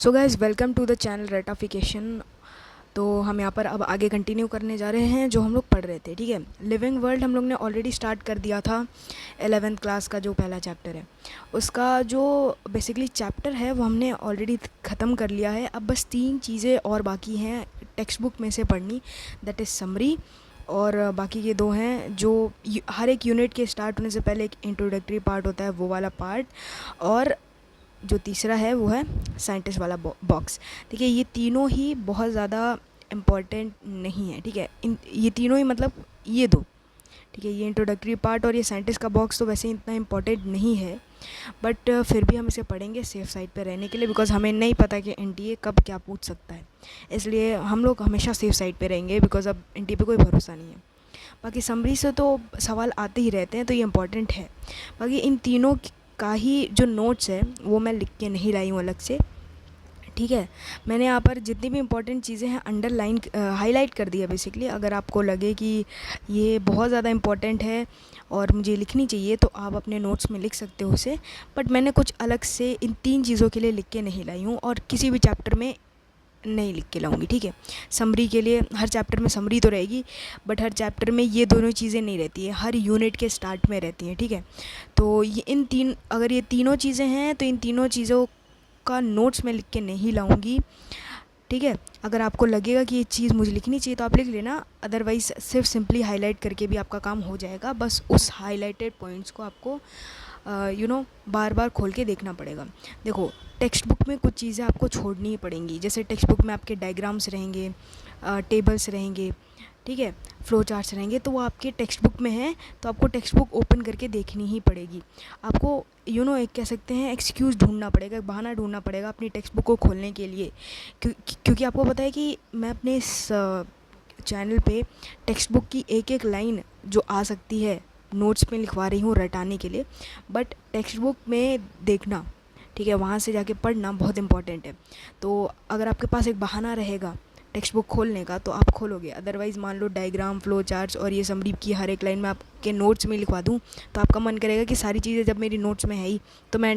So guys welcome to the channel ratification. तो हम यहाँ पर अब आगे कंटिन्यू करने जा रहे हैं जो हम लोग पढ़ रहे थे। ठीक है, लिविंग वर्ल्ड हम लोग ने ऑलरेडी स्टार्ट कर दिया था। 11th क्लास का जो पहला चैप्टर है उसका जो बेसिकली चैप्टर है वो हमने ऑलरेडी ख़त्म कर लिया है। अब बस 3 चीज़ें और बाकी हैं टेक्स्ट बुक में से पढ़नी, दैट इज़ समरी, और बाकी के 2 हैं जो हर एक यूनिट के स्टार्ट होने से पहले एक इंट्रोडक्टरी पार्ट होता है, वो वाला पार्ट, और जो तीसरा है वो है साइंटिस्ट वाला बॉक्स। ठीक है, ये तीनों ही बहुत ज़्यादा इम्पॉर्टेंट नहीं है। ठीक है, ये तीनों ही मतलब ये दो, ठीक है, ये इंट्रोडक्टरी पार्ट और ये साइंटिस्ट का बॉक्स तो वैसे इतना इम्पॉर्टेंट नहीं है, बट फिर भी हम इसे पढ़ेंगे सेफ साइड पे रहने के लिए, बिकॉज हमें नहीं पता कि एनटीए कब क्या पूछ सकता है। इसलिए हम लोग हमेशा सेफ साइड पे रहेंगे, बिकॉज अब एनटीए पे कोई भरोसा नहीं है। बाकी समरी से तो सवाल आते ही रहते हैं, तो ये इम्पॉर्टेंट है। बाकी इन तीनों का ही जो नोट्स है वो मैं लिख के नहीं लाई हूँ अलग से। ठीक है, मैंने यहाँ पर जितनी भी इम्पोर्टेंट चीज़ें हैं अंडरलाइन हाईलाइट कर दी है बेसिकली। अगर आपको लगे कि ये बहुत ज़्यादा इम्पोर्टेंट है और मुझे लिखनी चाहिए तो आप अपने नोट्स में लिख सकते हो उसे, बट मैंने कुछ अलग से इन 3 चीज़ों के लिए लिख के नहीं लाई हूँ और किसी भी चैप्टर में नहीं लिख के लाऊंगी। ठीक है, समरी के लिए हर चैप्टर में समरी तो रहेगी, बट हर चैप्टर में ये दोनों चीज़ें नहीं रहती है, हर यूनिट के स्टार्ट में रहती हैं। ठीक है, तो ये अगर ये तीनों चीज़ें हैं तो इन तीनों चीज़ों का नोट्स मैं लिख के नहीं लाऊंगी। ठीक है, अगर आपको लगेगा कि ये चीज़ मुझे लिखनी चाहिए तो आप लिख लेना, अदरवाइज़ सिर्फ सिंपली हाईलाइट करके भी आपका काम हो जाएगा। बस उस हाईलाइटेड पॉइंट्स को आपको बार बार खोल के देखना पड़ेगा। देखो, टेक्स्ट बुक में कुछ चीज़ें आपको छोड़नी ही पड़ेंगी, जैसे टेक्स्ट बुक में आपके डायग्राम्स रहेंगे, टेबल्स रहेंगे, ठीक है, फ्लो चार्ट्स रहेंगे, तो वो आपके टेक्स्ट बुक में है, तो आपको टेक्स्ट बुक ओपन करके देखनी ही पड़ेगी। आपको एक कह सकते हैं एक्सक्यूज़ ढूंढना पड़ेगा, एक बहाना ढूंढना पड़ेगा अपनी टेक्स्ट बुक को खोलने के लिए, क्योंकि आपको पता है कि मैं अपने इस चैनल पे टेक्स्ट बुक की एक एक लाइन जो आ सकती है नोट्स में लिखवा रही हूँ रटाने के लिए, बट टेक्स्ट बुक में देखना, ठीक है, वहाँ से जाके पढ़ना बहुत इंपॉर्टेंट है। तो अगर आपके पास एक बहाना रहेगा टेक्स्ट बुक खोलने का तो आप खोलोगे, अदरवाइज़ मान लो डायग्राम, फ्लो चार्ट्स और ये समरी की हर एक लाइन में आपके नोट्स में लिखवा दूँ तो आपका मन करेगा कि सारी चीज़ें जब मेरी नोट्स में है ही तो मैं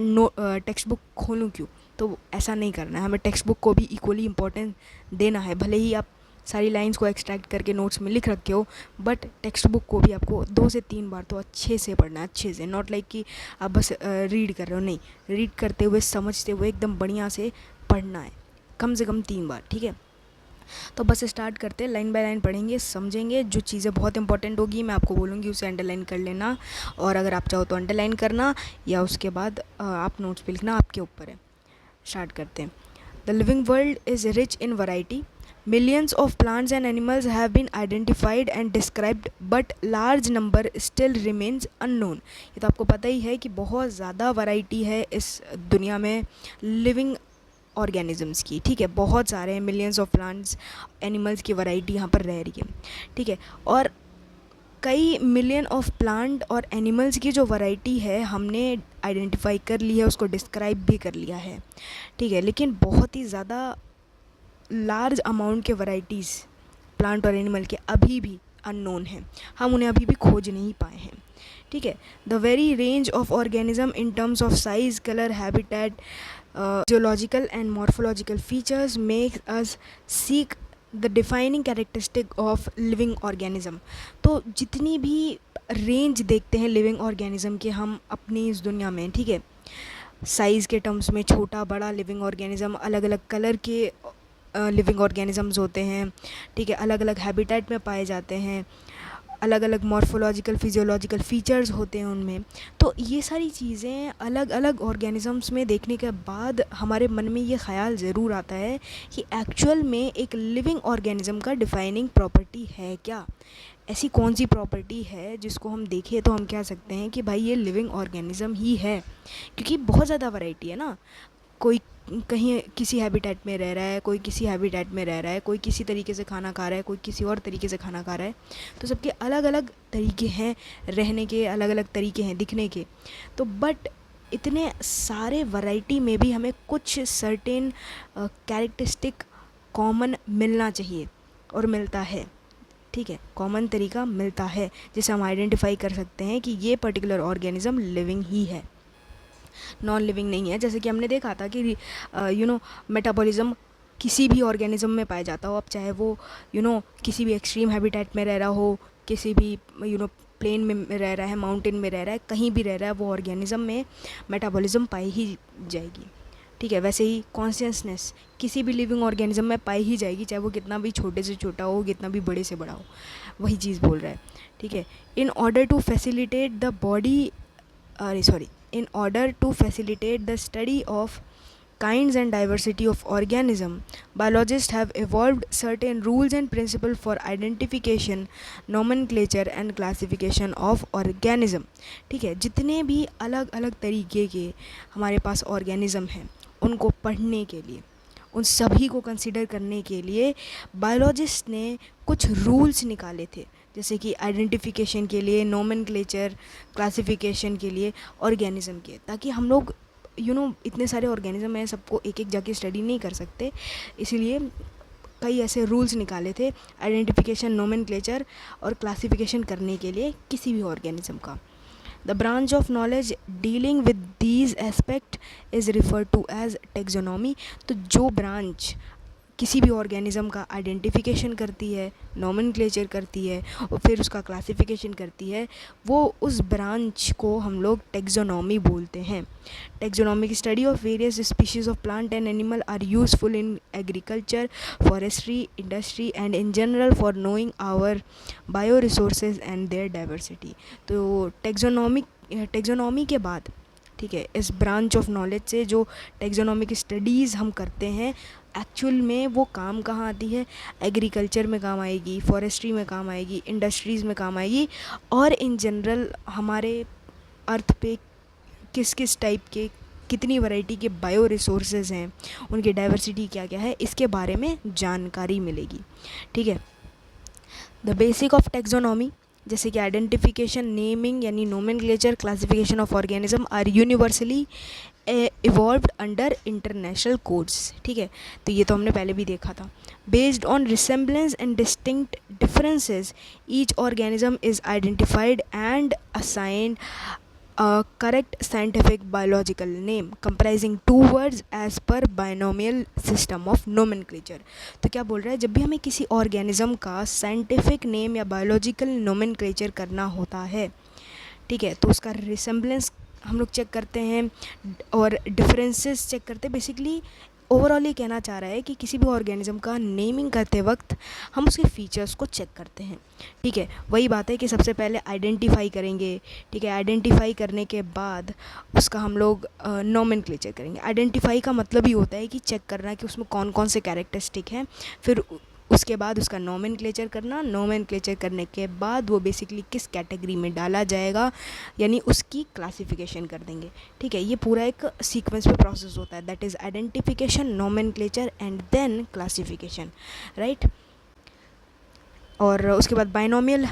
टेक्स्ट बुक खोलूँ क्यों। तो ऐसा नहीं करना है, हमें टेक्स्ट बुक को भी इक्वली इम्पोर्टेंस देना है। भले ही आप सारी लाइंस को एक्सट्रैक्ट करके नोट्स में लिख रखे हो, बट टेक्स्ट बुक को भी आपको 2 से 3 बार तो अच्छे से पढ़ना है, अच्छे से, नॉट लाइक कि आप बस रीड कर रहे हो, नहीं, रीड करते हुए समझते हुए एकदम बढ़िया से पढ़ना है, कम से कम 3 बार। ठीक है, तो बस स्टार्ट करते हैं, लाइन बाय लाइन पढ़ेंगे, समझेंगे। जो चीज़ें बहुत इंपॉर्टेंट होगी मैं आपको बोलूँगी उसे अंडरलाइन कर लेना, और अगर आप चाहो तो अंडरलाइन करना या उसके बाद आप नोट्स पे लिखना, आपके ऊपर है। स्टार्ट करते हैं। The living world is rich in variety. Millions of plants and animals have been identified and described, but large number still remains unknown. ये तो आपको पता ही है कि बहुत ज़्यादा वैरायटी है इस दुनिया में लिविंग ऑर्गेनिजम्स की। ठीक है, बहुत सारे हैं, मिलियंस ऑफ प्लांट्स एनिमल्स की वैरायटी यहाँ पर रह रही है। ठीक है, और कई मिलियन ऑफ प्लांट और एनिमल्स की जो वैरायटी है हमने आइडेंटिफाई कर ली है, उसको डिस्क्राइब भी कर लिया है। ठीक है, लेकिन बहुत ही ज़्यादा लार्ज अमाउंट के वैराइटीज़ प्लांट और एनिमल के अभी भी अननोन हैं, हम उन्हें अभी भी खोज नहीं पाए हैं। ठीक है, the very range of organism in terms of size, colour, habitat, geological and morphological features make us seek the defining characteristic of living organism. तो जितनी भी रेंज देखते हैं लिविंग ऑर्गेनिज्म के हम अपनी इस दुनिया में, ठीक है, साइज़ के टर्म्स में छोटा बड़ा लिविंग ऑर्गेनिज्म, अलग अलग कलर के लिविंग ऑर्गेनिजम्स होते हैं, ठीक है, अलग अलग हैबिटेट में पाए जाते हैं, अलग अलग मॉर्फोलॉजिकल फिजियोलॉजिकल फ़ीचर्स होते हैं उनमें। तो ये सारी चीज़ें अलग अलग ऑर्गेनिजम्स में देखने के बाद हमारे मन में ये ख़्याल ज़रूर आता है कि एक्चुअल में एक लिविंग ऑर्गेनिज़म का डिफ़ाइनिंग प्रॉपर्टी है क्या, ऐसी कौन सी प्रॉपर्टी है जिसको हम देखें तो हम कह सकते हैं कि भाई ये लिविंग ऑर्गेनिज़म ही है। क्योंकि बहुत ज़्यादा वैरायटी है ना, कोई कहीं किसी हैबिटेट में रह रहा है, कोई किसी हैबिटेट में रह रहा है, कोई किसी तरीके से खाना खा रहा है, कोई किसी और तरीके से खाना खा रहा है, तो सबके अलग अलग तरीके हैं रहने के, अलग अलग तरीके हैं दिखने के। तो बट इतने सारे वैरायटी में भी हमें कुछ सर्टेन कैरेक्टरिस्टिक कॉमन मिलना चाहिए, और मिलता है। ठीक है, कॉमन तरीका मिलता है जिसे हम आइडेंटिफाई कर सकते हैं कि ये पर्टिकुलर ऑर्गेनिज़म लिविंग ही है। नॉन लिविंग नहीं है। जैसे कि हमने देखा था कि मेटाबॉलिज्म किसी भी ऑर्गेनिज्म में पाया जाता हो, अब चाहे वो किसी भी एक्सट्रीम हैबिटेट में रह रहा हो, किसी भी प्लेन में रह रहा है, माउंटेन में रह रहा है, कहीं भी रह रहा है, वो ऑर्गेनिज्म में मेटाबॉलिज्म पाई ही जाएगी। ठीक है, वैसे ही कॉन्शियसनेस किसी भी लिविंग ऑर्गेनिज्म में पाई ही जाएगी, चाहे वो कितना भी छोटे से छोटा हो, कितना भी बड़े से बड़ा हो। वही चीज़ बोल रहा है। ठीक है, in order to facilitate the body in order to facilitate the study of kinds and diversity of organism, biologists have evolved certain rules and principles for identification, nomenclature and classification of organism। ठीक है, जितने भी अलग अलग तरीके के हमारे पास organism हैं, उनको पढ़ने के लिए, उन सभी को कंसिडर करने के लिए बायोलॉजिस्ट ने कुछ रूल्स निकाले थे, जैसे कि आइडेंटिफिकेशन के लिए, नोमेनक्लेचर, क्लासिफिकेशन के लिए ऑर्गेनिज्म के, ताकि हम लोग इतने सारे ऑर्गेनिज्म हैं, सबको एक एक जाके स्टडी नहीं कर सकते, इसीलिए कई ऐसे रूल्स निकाले थे आइडेंटिफिकेशन, नोमेनक्लेचर और क्लासिफिकेशन करने के लिए किसी भी ऑर्गेनिज्म का। The branch of knowledge dealing with these aspect is referred to as taxonomy. तो जो ब्रांच किसी भी ऑर्गेनिज्म का आइडेंटिफिकेशन करती है, नोमेनक्लेचर करती है और फिर उसका क्लासिफिकेशन करती है, वो उस ब्रांच को हम लोग टेक्सोनॉमी बोलते हैं। टेक्सोनॉमी की study of various species of plant and animal are useful in agriculture, forestry, industry and in general for knowing our bio resources and their diversity. तो टेक्सोनॉमी के बाद, ठीक है, इस ब्रांच ऑफ नॉलेज से जो टेक्सोनॉमी की स्टडीज़ हम करते हैं, एक्चुअल में वो काम कहाँ आती है? एग्रीकल्चर में काम आएगी, फॉरेस्ट्री में काम आएगी, इंडस्ट्रीज़ में काम आएगी, और इन जनरल हमारे अर्थ पे किस किस टाइप के, कितनी वैरायटी के बायो रिसोर्सेज हैं, उनकी डाइवर्सिटी क्या क्या है, इसके बारे में जानकारी मिलेगी। ठीक है, द बेसिक ऑफ टेक्सोनॉमी, जैसे कि आइडेंटिफिकेशन, नेमिंग यानी nomenclature, classification of organism are universally evolved under international codes. ठीक है, तो ये तो हमने पहले भी देखा था। Based on resemblance and distinct differences, each organism is identified and assigned a correct scientific biological name comprising two words as per binomial system of nomenclature। तो क्या बोल रहा है, जब भी हमें किसी ऑर्गेनिज्म का साइंटिफिक नेम या बायोलॉजिकल नोमेनक्लेचर करना होता है, ठीक है, तो उसका रिसेम्बलेंस हम लोग चेक करते हैं और डिफरेंसेस चेक करते हैं। बेसिकली ओवरऑल ये कहना चाह रहा है कि किसी भी ऑर्गेनिज्म का नेमिंग करते वक्त हम उसके फीचर्स को चेक करते हैं। ठीक है, वही बात है कि सबसे पहले आइडेंटिफाई करेंगे। ठीक है, आइडेंटिफाई करने के बाद उसका हम लोग नोमेनक्लेचर करेंगे। आइडेंटिफाई का मतलब ही होता है कि चेक करना कि उसमें कौन कौन से कैरेक्टरिस्टिक हैं, फिर उसके बाद उसका नोमेनक्लेचर करना। नोमेनक्लेचर करने के बाद वो बेसिकली किस कैटेगरी में डाला जाएगा, यानी उसकी क्लासिफिकेशन कर देंगे। ठीक है, ये पूरा एक सीक्वेंस पे प्रोसेस होता है, that is identification, nomenclature and then classification, right. और उसके बाद बाइनोमियल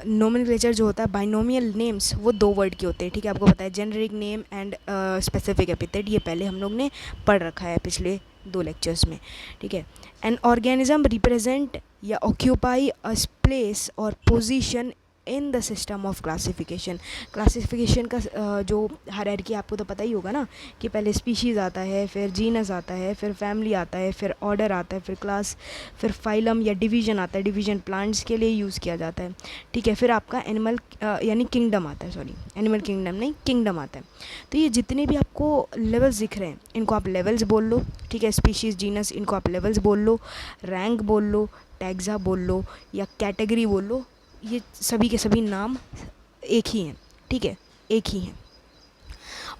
नोमेनक्लेचर जो होता है, बाइनोमियल नेम्स वो दो वर्ड के होते हैं। ठीक है, आपको पता है generic name and specific epithet, ये पहले हम लोग ने पढ़ रखा है पिछले 2 लेक्चर्स में। ठीक है, एन ऑर्गेनिज्म रिप्रेजेंट या ऑक्यूपाई अ प्लेस और position in the system of classification. Classification का जो हायरार्की आपको तो पता ही होगा ना, कि पहले स्पीशीज़ आता है, फिर जीनस आता है, फिर फैमिली आता है, फिर ऑर्डर आता है, फिर क्लास, फिर फाइलम या डिवीज़न आता है। डिवीज़न प्लांट्स के लिए यूज़ किया जाता है। ठीक है, फिर आपका एनिमल यानी किंगडम आता है, सॉरी एनिमल किंगडम नहीं, किंगडम आता है। तो ये जितने भी आपको लेवल्स दिख रहे हैं, इनको आप लेवल्स बोल लो। ठीक है, स्पीशीज़, जीनस, इनको आप लेवल्स बोल लो, रैंक बोल लो, टैक्सा बोल लो या कैटेगरी बोल लो, ये सभी के सभी नाम एक ही हैं। ठीक है, एक ही हैं।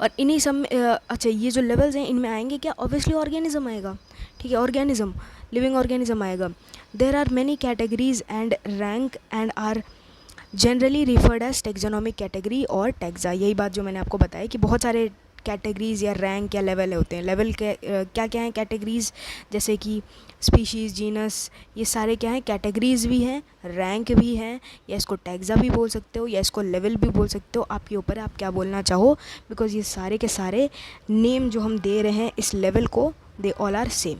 और इन्हीं सब में अच्छा, ये जो लेवल्स हैं इनमें आएंगे क्या? ऑब्वियसली ऑर्गेनिज्म आएगा। ठीक है, ऑर्गेनिज्म, लिविंग ऑर्गेनिज्म आएगा। There are many categories and rank and are generally referred as taxonomic category और टैक्सा। यही बात जो मैंने आपको बताया कि बहुत सारे कैटेगरीज़ या रैंक या लेवल होते हैं। लेवल के क्या क्या हैं कैटेगरीज़, जैसे कि स्पीशीज़, जीनस, ये सारे क्या हैं कैटेगरीज़ भी हैं, रैंक भी हैं, या इसको टैक्सा भी बोल सकते हो या इसको लेवल भी बोल सकते हो, आपके ऊपर है आप क्या बोलना चाहो, बिकॉज ये सारे के सारे नेम जो हम दे रहे हैं इस लेवल को, they all are same.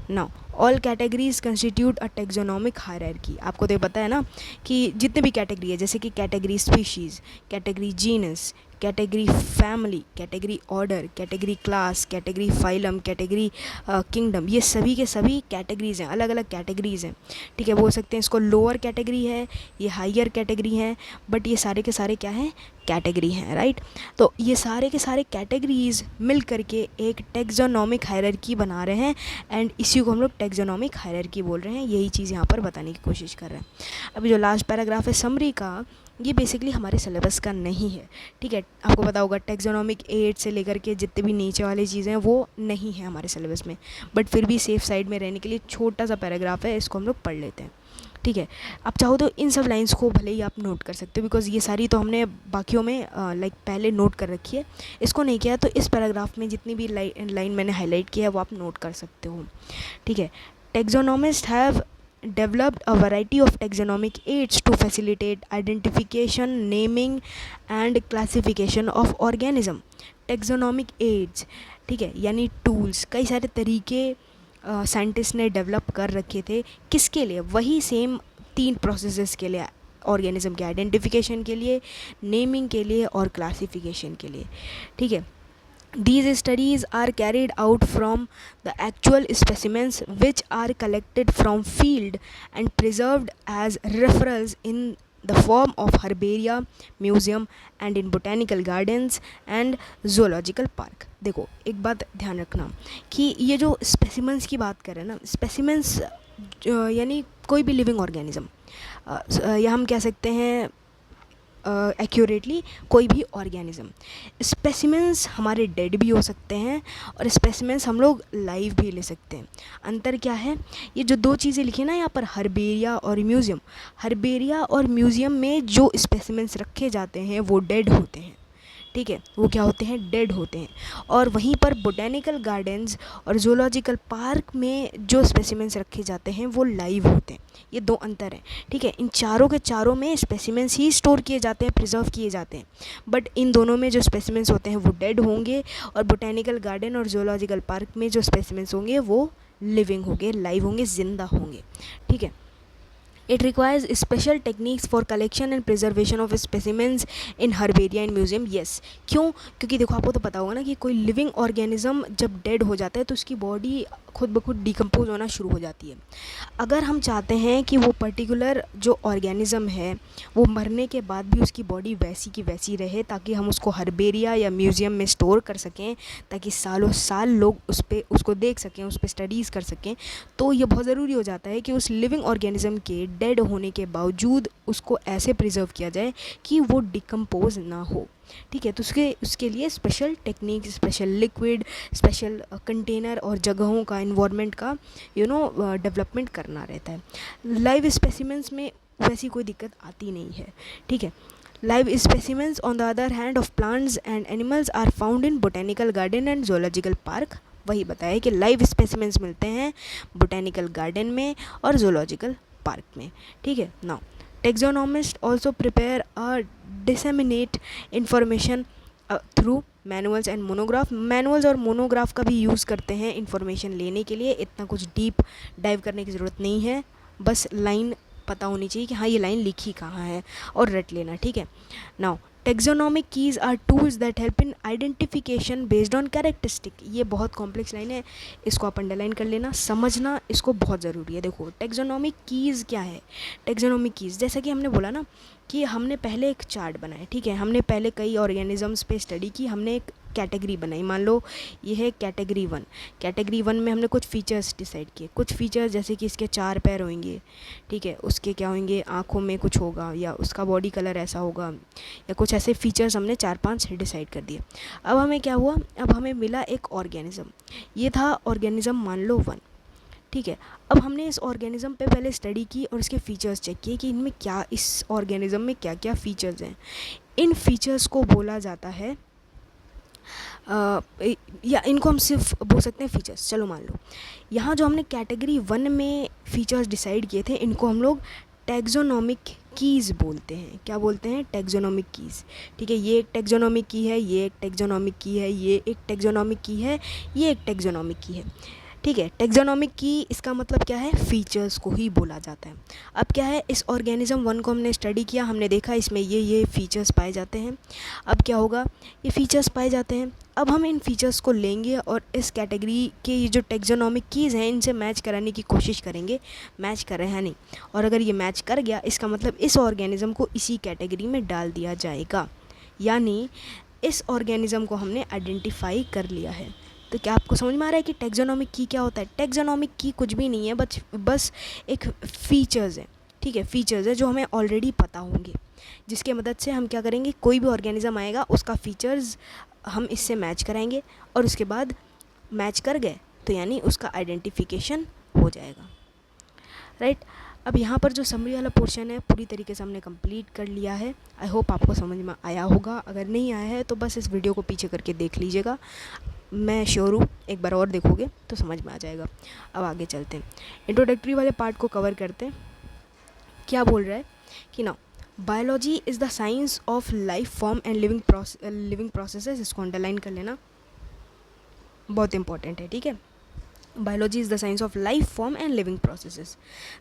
Now all categories constitute a taxonomic hierarchy. आपको तो ये पता है ना कि जितने भी कैटेगरी है, जैसे कि category species, category genus, category family, category order, category class, category phylum, category kingdom, ये सभी के सभी कैटेगरीज़ हैं, अलग अलग कैटेगरीज़ हैं, ठीक है। बोल सकते हैं इसको लोअर कैटेगरी है, ये हायर कैटेगरी है, बट ये सारे के सारे क्या हैं, कैटेगरी हैं, राइट। तो ये सारे के सारे कैटेगरीज मिल करके एक टेक्सोनोमिक हायरार्की बना रहे हैं, एंड इसी को हम लोग टेक्सोनोमिक हायरार्की बोल रहे हैं। यही चीज़ यहाँ पर बताने की कोशिश कर रहे हैं। अभी जो लास्ट पैराग्राफ है समरी का, ये बेसिकली हमारे सिलेबस का नहीं है, ठीक है। आपको पता होगा टेक्सोनोमिक एड से लेकर के जितने भी नीचे वाली चीज़ें हैं वो नहीं है हमारे सिलेबस में, बट फिर भी सेफ साइड में रहने के लिए छोटा सा पैराग्राफ है, इसको हम लोग पढ़ लेते हैं, ठीक है। आप चाहो तो इन सब लाइंस को भले ही आप नोट कर सकते हो, बिकॉज ये सारी तो हमने बाकियों में लाइक पहले नोट कर रखी है, इसको नहीं किया तो इस पैराग्राफ में जितनी भी लाइन मैंने हाईलाइट किया है वो आप नोट कर सकते हो, ठीक है। Taxonomist have developed a variety of taxonomic aids to facilitate identification, naming and classification of organism. Taxonomic aids, ठीक है, यानी टूल्स, कई सारे तरीके साइंटिस्ट ने डेवलप कर रखे थे, किसके लिए, वही सेम 3 प्रोसेसेस के लिए, ऑर्गेनिज्म के आइडेंटिफिकेशन के लिए, नेमिंग के लिए और क्लासिफिकेशन के लिए, ठीक है। These studies are carried out from the actual specimens which are collected from field and preserved as referrals in the form of herbaria, museum and in botanical gardens and zoological park. देखो एक बात ध्यान रखना कि ये जो specimens की बात कर रहे हैं ना, स्पेसिमेंस यानी कोई भी लिविंग ऑर्गेनिज्म, या हम कह सकते हैं एक्यूरेटली कोई भी ऑर्गेनिज्म। स्पेसिमेंस हमारे डेड भी हो सकते हैं और स्पेसिमेंस हम लोग लाइव भी ले सकते हैं। अंतर क्या है, ये जो 2 चीज़ें लिखी ना यहाँ पर, हर्बेरिया और म्यूज़ियम, हर्बेरिया और म्यूज़ियम में जो स्पेसिमेंस रखे जाते हैं वो डेड होते हैं, ठीक है, वो क्या होते हैं, डेड होते हैं। और वहीं पर बोटेनिकल गार्डन्स और जूलॉजिकल पार्क में जो स्पेसिमेंस रखे जाते हैं वो लाइव होते हैं। ये 2 अंतर हैं, ठीक है। इन चारों के चारों में स्पेसिमेंस ही स्टोर किए जाते हैं, प्रिजर्व किए जाते हैं, बट इन दोनों में जो स्पेसिमेंस होते हैं वो डेड होंगे, और बोटेनिकल गार्डन और जूलॉजिकल पार्क में जो स्पेसिमेंस होंगे वो लिविंग होंगे, लाइव होंगे, जिंदा होंगे, ठीक है। It requires special techniques for collection and preservation of specimens in herbaria and museum. Yes, क्यों, क्योंकि देखो आपको तो पता होगा ना कि कोई लिविंग ऑर्गेनिज्म जब डेड हो जाता है तो उसकी बॉडी खुद ब खुद डिकम्पोज होना शुरू हो जाती है। अगर हम चाहते हैं कि वो पर्टिकुलर जो ऑर्गेनिज्म है वो मरने के बाद भी उसकी बॉडी वैसी की वैसी रहे, ताकि हम उसको हर्बेरिया या म्यूज़ियम में स्टोर कर सकें, ताकि सालों साल लोग उसको देख सकें, उस पर स्टडीज़ कर सकें, तो ये बहुत ज़रूरी हो जाता है कि उस लिविंग ऑर्गेनिज्म के डेड होने के बावजूद उसको ऐसे प्रिजर्व किया जाए कि वो डिकम्पोज ना हो, ठीक है। तो उसके लिए special technique, special liquid, special container और जगहों का, इन्वायरमेंट का डेवलपमेंट करना रहता है। लाइव स्पेसिमेंस में वैसी कोई दिक्कत आती नहीं है, ठीक है। Live specimens on the other hand of plants and animals are found in botanical garden and zoological park. वही बताया कि लाइव स्पेसिमेंस मिलते हैं बोटेनिकल गार्डन में और जोलॉजिकल पार्क में, ठीक है। Now taxonomists also prepare or disseminate information through manuals and monograph. Manuals और मोनोग्राफ का भी यूज़ करते हैं इन्फॉर्मेशन लेने के लिए, इतना कुछ डीप डाइव करने की ज़रूरत नहीं है, बस लाइन पता होनी चाहिए कि हाँ ये लाइन लिखी कहाँ है और रट लेना, ठीक है। Now taxonomic keys are tools that help in identification based on characteristic. ये बहुत कॉम्प्लेक्स लाइन है, इसको आप अंडरलाइन कर लेना, समझना इसको बहुत ज़रूरी है। देखो टेक्सोनोमिक कीज़ क्या है, टेक्सोनोमिक कीज़ जैसा कि हमने बोला ना कि हमने पहले एक चार्ट बनाया, ठीक है, हमने पहले कई ऑर्गेनिजम्स पे स्टडी की, हमने एक कैटेगरी बनाई, मान लो ये है कैटेगरी 1। कैटेगरी 1 में हमने कुछ फीचर्स डिसाइड किए, कुछ फीचर्स जैसे कि इसके 4 पैर होंगे, ठीक है, उसके क्या होंगे, आँखों में कुछ होगा, या उसका बॉडी कलर ऐसा होगा, या कुछ ऐसे फीचर्स हमने 4-5 डिसाइड कर दिए। अब हमें क्या हुआ, अब हमें मिला एक ऑर्गेनिज़म, ये था ऑर्गेनिज़म मान लो 1, ठीक है। अब हमने इस ऑर्गेनिज़म पे पहले स्टडी की और इसके फीचर्स चेक किए कि इनमें क्या, इस ऑर्गेनिज़म में क्या क्या फ़ीचर्स हैं। इन फीचर्स को बोला जाता है या इनको हम सिर्फ बोल सकते हैं फीचर्स। चलो मान लो यहाँ जो हमने कैटेगरी 1 में फ़ीचर्स डिसाइड किए थे, इनको हम लोग टैक्सोनॉमिक कीज़ बोलते हैं। क्या बोलते हैं, टैक्सोनॉमिक कीज़, ठीक है। ये एक टैक्सोनॉमिक की है, ये एक टैक्सोनॉमिक की है, ये एक टैक्सोनॉमिक की है, ये एक टैक्सोनॉमिक की है। ठीक है। टेक्सोनोमिक की इसका मतलब क्या है, फीचर्स को ही बोला जाता है। अब क्या है, इस ऑर्गेनिज्म वन को हमने स्टडी किया, हमने देखा इसमें ये फीचर्स पाए जाते हैं। अब क्या होगा, ये फीचर्स पाए जाते हैं, अब हम इन फीचर्स को लेंगे और इस कैटेगरी के ये जो टेक्सोनोमिक कीज़ हैं इनसे मैच कराने की कोशिश करेंगे। मैच कर रहे हैं नहीं, और अगर ये मैच कर गया इसका मतलब इस ऑर्गेनिज्म को इसी कैटेगरी में डाल दिया जाएगा, यानी इस ऑर्गेनिज्म को हमने आइडेंटिफाई कर लिया है। तो क्या आपको समझ में आ रहा है कि टेक्सोनोमिक की क्या होता है? टेक्सोनोमिक की कुछ भी नहीं है, बस एक फीचर्स है, ठीक है, फीचर्स है जो हमें ऑलरेडी पता होंगे, जिसके मदद से हम क्या करेंगे, कोई भी ऑर्गेनिज्म आएगा उसका फीचर्स हम इससे मैच कराएंगे, और उसके बाद मैच कर गए तो यानी उसका आइडेंटिफिकेशन हो जाएगा, राइट। अब यहाँ पर जो समरी वाला पोर्शन है पूरी तरीके से हमने कंप्लीट कर लिया है। आई होप आपको समझ में आया होगा, अगर नहीं आया है तो बस इस वीडियो को पीछे करके देख लीजिएगा, मैं श्योर हूँ एक बार और देखोगे तो समझ में आ जाएगा। अब आगे चलते हैं, इंट्रोडक्टरी वाले पार्ट को कवर करते हैं। क्या बोल रहा है कि ना, biology is the science of life form and living processes, इसको अंडरलाइन कर लेना, बहुत इंपॉर्टेंट है, ठीक है। Biology is the science of life form and living processes.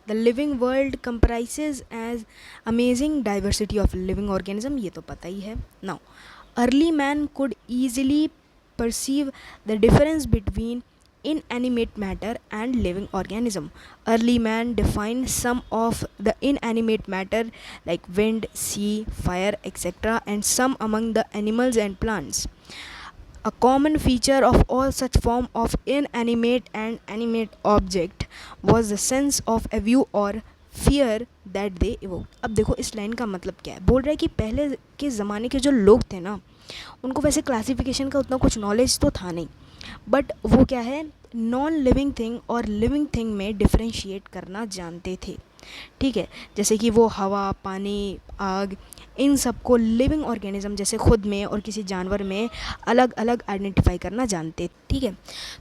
The living world comprises as amazing diversity of living organism, ये तो पता ही है। Now, early man could easily perceive the difference between inanimate matter and living organism. Early man defined some of the inanimate matter like wind, sea, fire, etc., and some among the animals and plants. A common feature of all such form of inanimate and animate object was the sense of awe or fear that they evoked. अब देखो इस line का मतलब क्या है, बोल रहा है कि पहले के ज़माने के जो लोग थे ना, उनको वैसे क्लासिफिकेशन का उतना कुछ नॉलेज तो था नहीं, बट वो क्या है, नॉन लिविंग थिंग और लिविंग थिंग में डिफरेंशिएट करना जानते थे, ठीक है। जैसे कि वो हवा, पानी, आग, इन सबको लिविंग ऑर्गेनिज्म जैसे खुद में और किसी जानवर में अलग अलग आइडेंटिफाई करना जानते, ठीक है।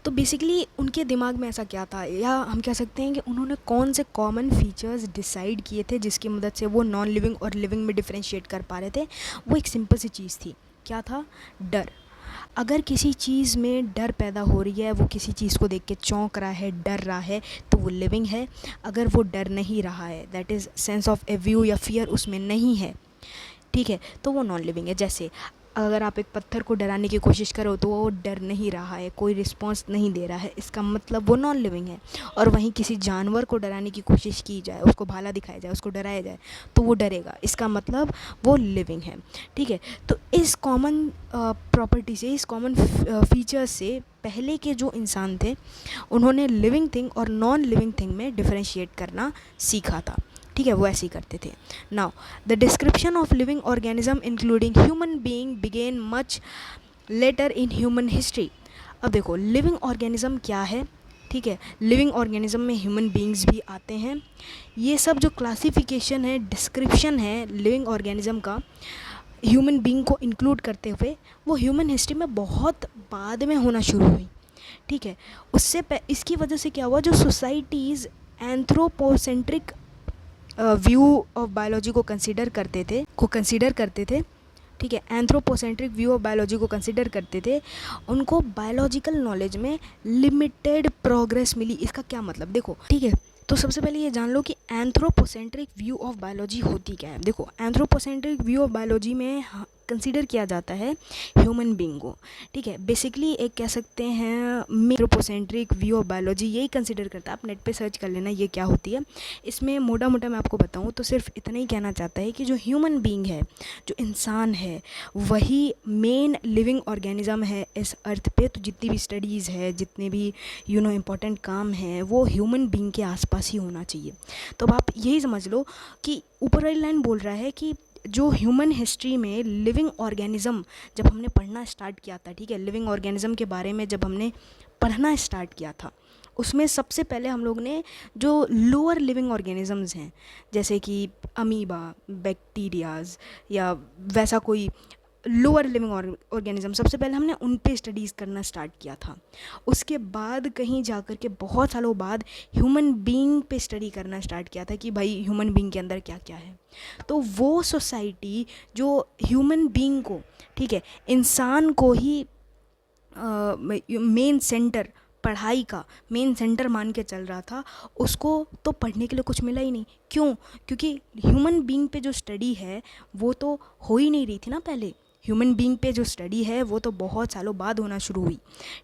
तो बेसिकली उनके दिमाग में ऐसा क्या था, या हम कह सकते हैं कि उन्होंने कौन से कॉमन फीचर्स डिसाइड किए थे जिसकी मदद से वो नॉन लिविंग और लिविंग में डिफरेंशिएट कर पा रहे थे। वो एक सिंपल सी चीज़ थी, क्या था, डर। अगर किसी चीज़ में डर पैदा हो रही है, वो किसी चीज़ को देख के चौंक रहा है, डर रहा है, तो वो लिविंग है। अगर वो डर नहीं रहा है, दैट इज़ सेंस ऑफ एव्यू या फियर उसमें नहीं है, ठीक है, तो वो नॉन लिविंग है। जैसे अगर आप एक पत्थर को डराने की कोशिश करो तो वो डर नहीं रहा है, कोई रिस्पॉन्स नहीं दे रहा है, इसका मतलब वो नॉन लिविंग है। और वहीं किसी जानवर को डराने की कोशिश की जाए, उसको भाला दिखाया जाए, उसको डराया जाए, तो वो डरेगा, इसका मतलब वो लिविंग है, ठीक है। तो इस कॉमन प्रॉपर्टी से, इस कॉमन फीचर्स से पहले के जो इंसान थे उन्होंने लिविंग थिंग और नॉन लिविंग थिंग में डिफरेंशिएट करना सीखा था, ठीक है, वो ऐसे ही करते थे। Now the description of living organism including human being began much later in human history. अब देखो लिविंग ऑर्गेनिज्म क्या है, ठीक है, लिविंग ऑर्गेनिज्म में ह्यूमन बीइंग्स भी आते हैं। ये सब जो क्लासिफिकेशन है, डिस्क्रिप्शन है लिविंग ऑर्गेनिज्म का ह्यूमन बीइंग को इंक्लूड करते हुए, वो ह्यूमन हिस्ट्री में बहुत बाद में होना शुरू हुई, ठीक है। उससे इसकी वजह से क्या हुआ, जो societies anthropocentric view of biology को कंसीडर करते थे, ठीक है, एंथ्रोपोसेंट्रिक व्यू ऑफ बायोलॉजी को कंसीडर करते थे, उनको बायोलॉजिकल नॉलेज में लिमिटेड प्रोग्रेस मिली। इसका क्या मतलब, देखो, ठीक है, तो सबसे पहले ये जान लो कि एंथ्रोपोसेंट्रिक व्यू ऑफ बायोलॉजी होती क्या है। देखो एंथ्रोपोसेंट्रिक व्यू ऑफ बायोलॉजी में कंसीडर किया जाता है ह्यूमन बीइंग को, ठीक है। बेसिकली एक कह सकते हैं एंथ्रोपोसेंट्रिक व्यू ऑफ बायोलॉजी यही कंसीडर करता है। आप नेट पे सर्च कर लेना ये क्या होती है। इसमें मोटा मोटा मैं आपको बताऊँ तो सिर्फ इतना ही कहना चाहता है कि जो ह्यूमन बीइंग है, जो इंसान है, वही मेन लिविंग ऑर्गेनिज्म है इस अर्थ पे। तो जितनी भी स्टडीज़ है, जितने भी इम्पोर्टेंट काम हैं, वो ह्यूमन बीइंग के आसपास ही होना चाहिए। तो अब आप यही समझ लो कि ऊपर वाली लाइन बोल रहा है कि जो ह्यूमन हिस्ट्री में लिविंग ऑर्गेनिज्म जब हमने पढ़ना स्टार्ट किया था, ठीक है, लिविंग ऑर्गेनिज्म के बारे में जब हमने पढ़ना स्टार्ट किया था, उसमें सबसे पहले हम लोग ने जो लोअर लिविंग ऑर्गेनिजम्स हैं, जैसे कि अमीबा, बैक्टीरियाज या वैसा कोई लोअर लिविंग ऑर्गेनिज्म, सबसे पहले हमने उन पे स्टडीज़ करना स्टार्ट किया था। उसके बाद कहीं जाकर के बहुत सालों बाद ह्यूमन बीइंग पे स्टडी करना स्टार्ट किया था कि भाई ह्यूमन बीइंग के अंदर क्या क्या है। तो वो सोसाइटी जो ह्यूमन बीइंग को, ठीक है, इंसान को ही मेन सेंटर पढ़ाई का मेन सेंटर मान के चल रहा था, उसको तो पढ़ने के लिए कुछ मिला ही नहीं। क्यों? क्योंकि ह्यूमन बीइंग पे जो स्टडी है वो तो हो ही नहीं रही थी ना पहले। ह्यूमन बीइंग पे जो स्टडी है वो तो बहुत सालों बाद होना शुरू हुई,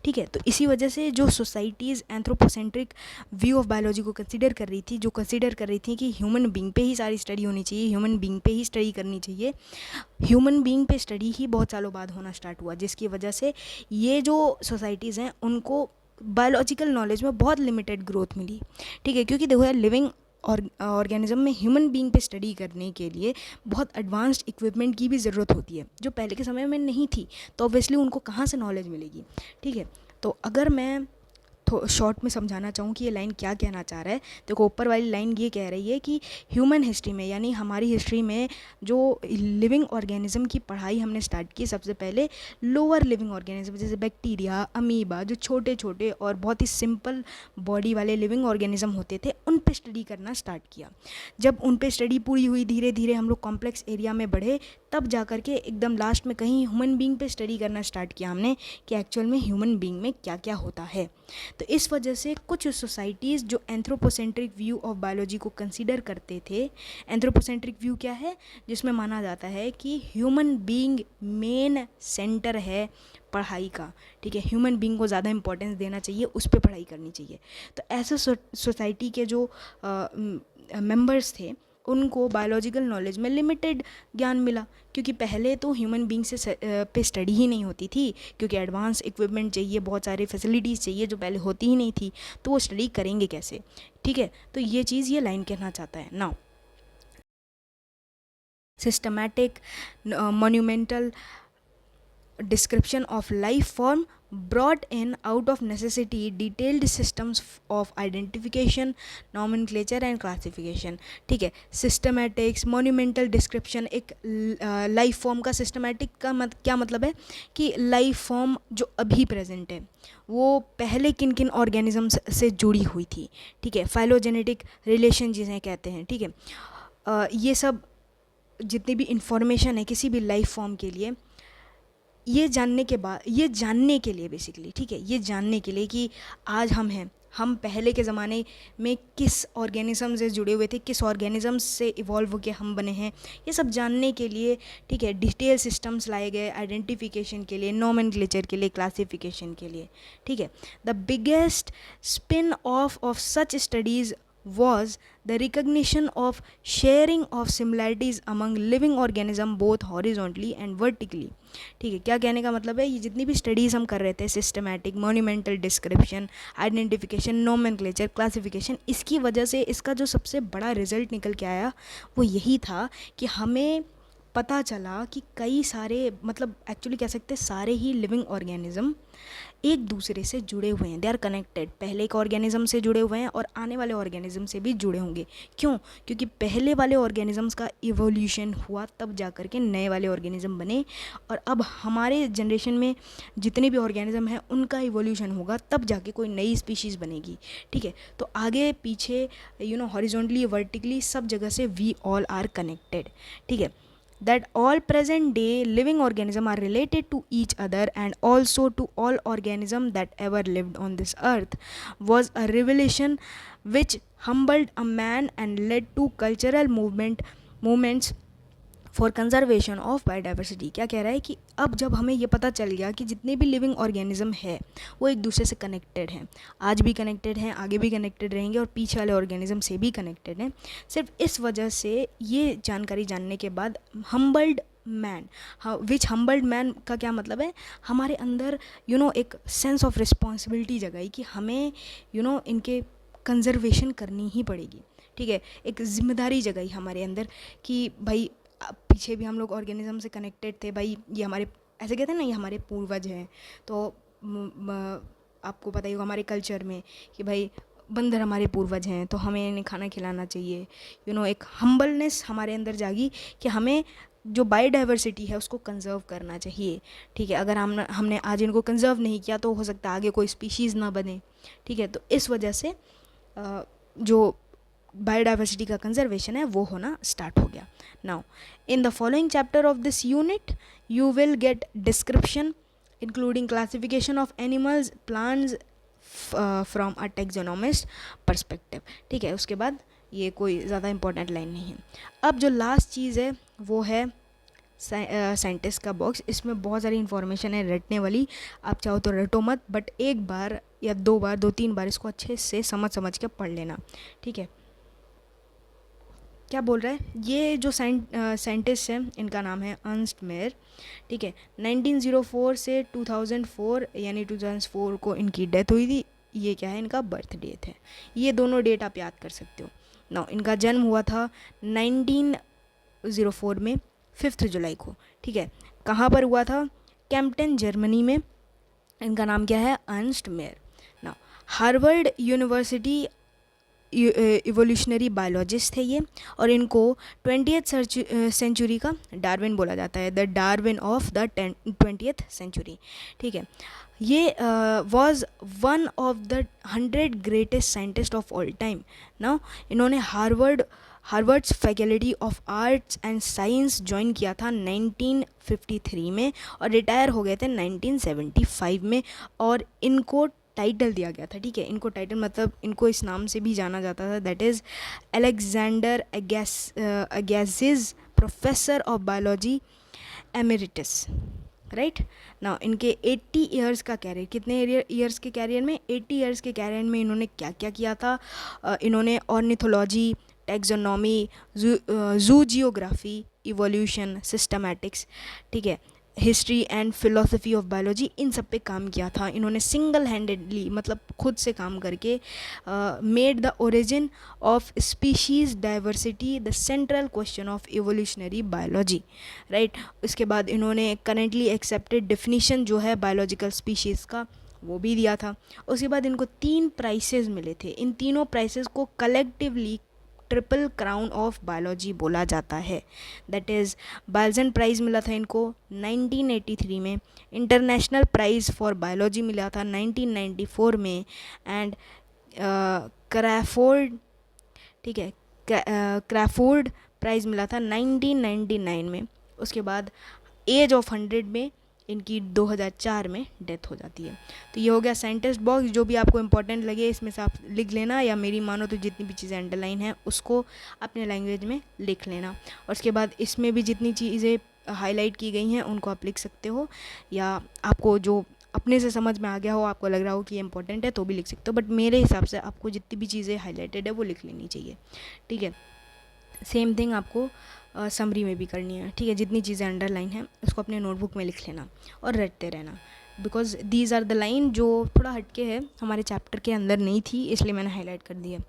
ठीक है। तो इसी वजह से जो societies anthropocentric view of biology को कंसीडर कर रही थी, जो कंसीडर कर रही थी कि ह्यूमन बीइंग पे ही सारी स्टडी होनी चाहिए, ह्यूमन बीइंग पे ही स्टडी करनी चाहिए, ह्यूमन बीइंग पे स्टडी ही बहुत सालों बाद होना स्टार्ट हुआ, जिसकी वजह से ये जो सोसाइटीज़ हैं उनको बायोलॉजिकल नॉलेज में बहुत लिमिटेड ग्रोथ मिली, ठीक है। क्योंकि देखो यार, लिविंग और ऑर्गेनिज्म में ह्यूमन बीइंग पे स्टडी करने के लिए बहुत एडवांस्ड इक्विपमेंट की भी ज़रूरत होती है, जो पहले के समय में नहीं थी। तो ऑब्वियसली उनको कहाँ से नॉलेज मिलेगी, ठीक है। तो अगर मैं शॉर्ट में समझाना चाहूँ कि ये लाइन क्या कहना चाह रहा है, देखो ऊपर वाली लाइन ये कह रही है कि ह्यूमन हिस्ट्री में, यानी हमारी हिस्ट्री में जो लिविंग ऑर्गेनिज्म की पढ़ाई हमने स्टार्ट की, सबसे पहले लोअर लिविंग ऑर्गेनिज्म जैसे बैक्टीरिया, अमीबा, जो छोटे छोटे और बहुत ही सिंपल बॉडी वाले लिविंग ऑर्गेनिज्म होते थे, उन पे स्टडी करना स्टार्ट किया। जब उन पे स्टडी पूरी हुई, धीरे धीरे हम लोग कॉम्प्लेक्स एरिया में बढ़े, तब जा कर के एकदम लास्ट में कहीं ह्यूमन बीइंग पे स्टडी करना स्टार्ट किया हमने कि एक्चुअल में ह्यूमन बीइंग में क्या क्या होता है। तो इस वजह से कुछ सोसाइटीज़ जो एंथ्रोपोसेंट्रिक व्यू ऑफ बायोलॉजी को कंसीडर करते थे, एंथ्रोपोसेंट्रिक व्यू क्या है, जिसमें माना जाता है कि ह्यूमन बीइंग मेन सेंटर है पढ़ाई का, ठीक है। ह्यूमन बीइंग को ज़्यादा इंपॉर्टेंस देना चाहिए, उस पर पढ़ाई करनी चाहिए। तो ऐसे सोसाइटी के जो मेंबर्स थे उनको बायोलॉजिकल नॉलेज में लिमिटेड ज्ञान मिला, क्योंकि पहले तो ह्यूमन बीइंग से पे स्टडी ही नहीं होती थी, क्योंकि एडवांस इक्विपमेंट चाहिए, बहुत सारे फैसिलिटीज़ चाहिए जो पहले होती ही नहीं थी, तो वो स्टडी करेंगे कैसे, ठीक है। तो ये चीज़ ये लाइन कहना चाहता है। Now systematic monumental description of life form brought in out of necessity detailed systems of identification, nomenclature and classification, ठीक है। सिस्टमैटिक्स, मोन्यूमेंटल डिस्क्रिप्शन, एक लाइफ फॉर्म का सिस्टमैटिक का क्या मतलब है कि लाइफ फॉर्म जो अभी प्रेजेंट है वो पहले किन किन ऑर्गेनिजम्स से जुड़ी हुई थी, ठीक है। फाइलोजेनेटिक रिलेशन जिसे कहते हैं, ठीक है। ये सब जितनी भी इंफॉर्मेशन है किसी भी लाइफ फॉर्म के लिए, ये जानने के लिए बेसिकली, ठीक है, ये जानने के लिए कि आज हम पहले के ज़माने में किस ऑर्गेनिज्म से जुड़े हुए थे, किस ऑर्गेनिज्म से इवॉल्व होकर हम बने हैं, ये सब जानने के लिए, ठीक है, डिटेल सिस्टम्स लाए गए आइडेंटिफिकेशन के लिए, नोमेनक्लेचर के लिए, क्लासिफिकेशन के लिए, ठीक है। The biggest spin of such studies was the recognition of sharing of similarities among living organism both horizontally and vertically, ठीक है। क्या कहने का मतलब है, ये जितनी भी स्टडीज़ हम कर रहे थे, systematic, monumental description, identification, nomenclature, classification, इसकी वजह से इसका जो सबसे बड़ा रिजल्ट निकल के आया वो यही था कि हमें पता चला कि कई सारे, मतलब एक्चुअली कह सकते हैं सारे ही लिविंग ऑर्गेनिज्म एक दूसरे से जुड़े हुए हैं, दे आर कनेक्टेड। पहले के ऑर्गेनिज्म से जुड़े हुए हैं और आने वाले ऑर्गेनिज्म से भी जुड़े होंगे। क्यों? क्योंकि पहले वाले ऑर्गेनिजम्स का इवोल्यूशन हुआ, तब जा कर के नए वाले ऑर्गेनिज्म बने, और अब हमारे जनरेशन में जितने भी ऑर्गेनिज्म हैं उनका इवोल्यूशन होगा, तब जाके कोई नई स्पीशीज़ बनेगी, ठीक है। तो आगे पीछे हॉरिजॉन्टली, वर्टिकली, सब जगह से वी ऑल आर कनेक्टेड, ठीक है। That all present day living organisms are related to each other and also to all organisms that ever lived on this earth was a revelation which humbled a man and led to cultural movements for conservation of biodiversity. क्या कह रहा है कि अब जब हमें ये पता चल गया कि जितने भी लिविंग ऑर्गेनिज्म है वो एक दूसरे से कनेक्टेड हैं, आज भी कनेक्टेड हैं, आगे भी कनेक्टेड रहेंगे और पीछे वाले ऑर्गेनिज्म से भी कनेक्टेड हैं, सिर्फ इस वजह से ये जानकारी जानने के बाद हम्बल्ड मैन, विच हम्बल्ड मैन का क्या मतलब है, हमारे अंदर एक सेंस ऑफ रिस्पॉन्सिबिलिटी जगाई कि हमें इनके कंजर्वेशन करनी ही पड़ेगी, ठीक है। एक जिम्मेदारी जगाई हमारे अंदर कि भाई पीछे भी हम लोग ऑर्गेनिज्म से कनेक्टेड थे, भाई ये हमारे, ऐसे कहते हैं ना, ये हमारे पूर्वज हैं। तो आपको पता ही होगा हमारे कल्चर में कि भाई बंदर हमारे पूर्वज हैं, तो हमें इन्हें खाना खिलाना चाहिए। एक हम्बलनेस हमारे अंदर जागी कि हमें जो बायोडाइवर्सिटी है उसको कंजर्व करना चाहिए, ठीक है। अगर हमने आज इनको कंजर्व नहीं किया तो हो सकता है आगे कोई स्पीशीज़ ना बने, ठीक है। तो इस वजह से जो बायोडाइवर्सिटी का कंजर्वेशन है वो होना स्टार्ट हो गया। Now in the following chapter of this unit you will get description including classification of animals, plants, from a taxonomist perspective. ठीक है, उसके बाद ये कोई ज़्यादा इंपॉर्टेंट लाइन नहीं है। अब जो लास्ट चीज़ है वो है साइंटिस्ट का बॉक्स। इसमें बहुत सारी इन्फॉर्मेशन है रटने वाली, आप चाहो तो रटो मत, बट एक बार या दो बार, 2-3 बार इसको अच्छे से समझ के पढ़ लेना। ठीक है, क्या बोल रहा है ये जो साइंटिस्ट हैं, इनका नाम है अर्नस्ट मेयर। ठीक है, 1904 से 2004 यानी 2004 को इनकी डेथ हुई थी। ये क्या है, इनका बर्थ डेट है। ये दोनों डेट आप याद कर सकते हो। ना, इनका जन्म हुआ था 1904 में 5 जुलाई को। ठीक है, कहाँ पर हुआ था? कैम्पटन, जर्मनी में। इनका नाम क्या है? Ernst Mayr. ना, हार्वर्ड यूनिवर्सिटी इवोल्यूशनरी बायोलॉजिस्ट थे ये, और इनको 20th सेंचुरी का डार्विन बोला जाता है, the Darwin of the 20th century. ठीक है, ये was one of the 100 greatest scientist of all time. ना, इन्होंने Harvard's faculty of arts and science join किया था 1953 में, और रिटायर हो गए थे 1975 में, और इनको टाइटल दिया गया था। ठीक है, इनको टाइटल मतलब इनको इस नाम से भी जाना जाता था, that is Alexander Agassiz professor of biology emeritus. Right ना, इनके 80 ईयर्स का कैरियर, कितने ईयर्स के कैरियर में? 80 ईयर्स के कैरियर में इन्होंने क्या क्या किया था? इन्होंने ornithology, taxonomy, zoogeography, evolution, systematics, ठीक है, history and philosophy of biology, इन सब पे काम किया था इन्होंने सिंगल हैंडेडली, मतलब खुद से काम करके। Made the origin of species diversity the central question of evolutionary biology. Right, उसके बाद इन्होंने करेंटली एक्सेप्टेड डेफिनीशन जो है बायोलॉजिकल स्पीशीज़ का, वो भी दिया था। उसके बाद इनको 3 प्राइसेस मिले थे। इन तीनों प्राइसेस को collectively triple crown of biology बोला जाता है। दैट इज़, बाल्जन प्राइज़ मिला था इनको 1983 में, इंटरनेशनल प्राइज़ फॉर बायोलॉजी मिला था 1994 में, एंड क्रैफोर्ड, ठीक है, क्रैफोर्ड प्राइज़ मिला था 1999 में। उसके बाद एज ऑफ 100 में इनकी 2004 में डेथ हो जाती है। तो ये हो गया साइंटिस्ट बॉक्स। जो भी आपको इंपॉर्टेंट लगे इसमें से आप लिख लेना, या मेरी मानो तो जितनी भी चीज़ें अंडरलाइन हैं उसको अपने लैंग्वेज में लिख लेना। और उसके बाद इसमें भी जितनी चीज़ें हाईलाइट की गई हैं उनको आप लिख सकते हो, या आपको जो अपने से समझ में आ गया हो, आपको लग रहा हो कि ये इंपॉर्टेंट है, तो भी लिख सकते हो। बट मेरे हिसाब से आपको जितनी भी चीज़ें हाईलाइटेड है वो लिख लेनी चाहिए। ठीक है, सेम थिंग आपको समरी में भी करनी है। ठीक है, जितनी चीज़ें अंडरलाइन हैं उसको अपने नोटबुक में लिख लेना और रटते रहना, because these are the line जो थोड़ा हटके है, हमारे चैप्टर के अंदर नहीं थी, इसलिए मैंने हाईलाइट कर दिया।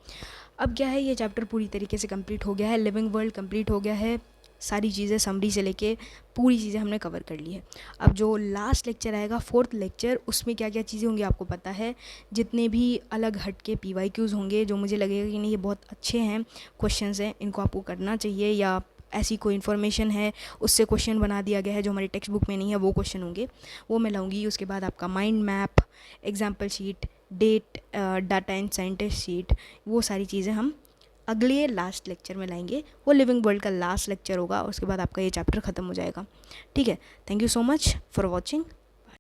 अब क्या है, ये चैप्टर पूरी तरीके से कंप्लीट हो गया है, लिविंग वर्ल्ड कंप्लीट हो गया है, सारी चीज़ें समरी से लेके पूरी चीज़ें हमने कवर कर ली है। अब जो लास्ट लेक्चर आएगा, 4th लेक्चर, उसमें क्या क्या चीज़ें होंगी आपको पता है। जितने भी अलग हट के PYQs होंगे, जो मुझे लगेगा कि नहीं ये बहुत अच्छे हैं क्वेश्चंस हैं, इनको आपको करना चाहिए, या ऐसी कोई इन्फॉर्मेशन है उससे क्वेश्चन बना दिया गया है जो हमारी टेक्स्ट बुक में नहीं है, वो क्वेश्चन होंगे, वो मैं लाऊंगी। उसके बाद आपका mind map, example sheet, date, data and scientist sheet, वो सारी चीज़ें हम अगले लास्ट लेक्चर में लाएंगे। वो लिविंग वर्ल्ड का लास्ट लेक्चर होगा, उसके बाद आपका ये चैप्टर ख़त्म हो जाएगा। ठीक है, thank you so much for watching.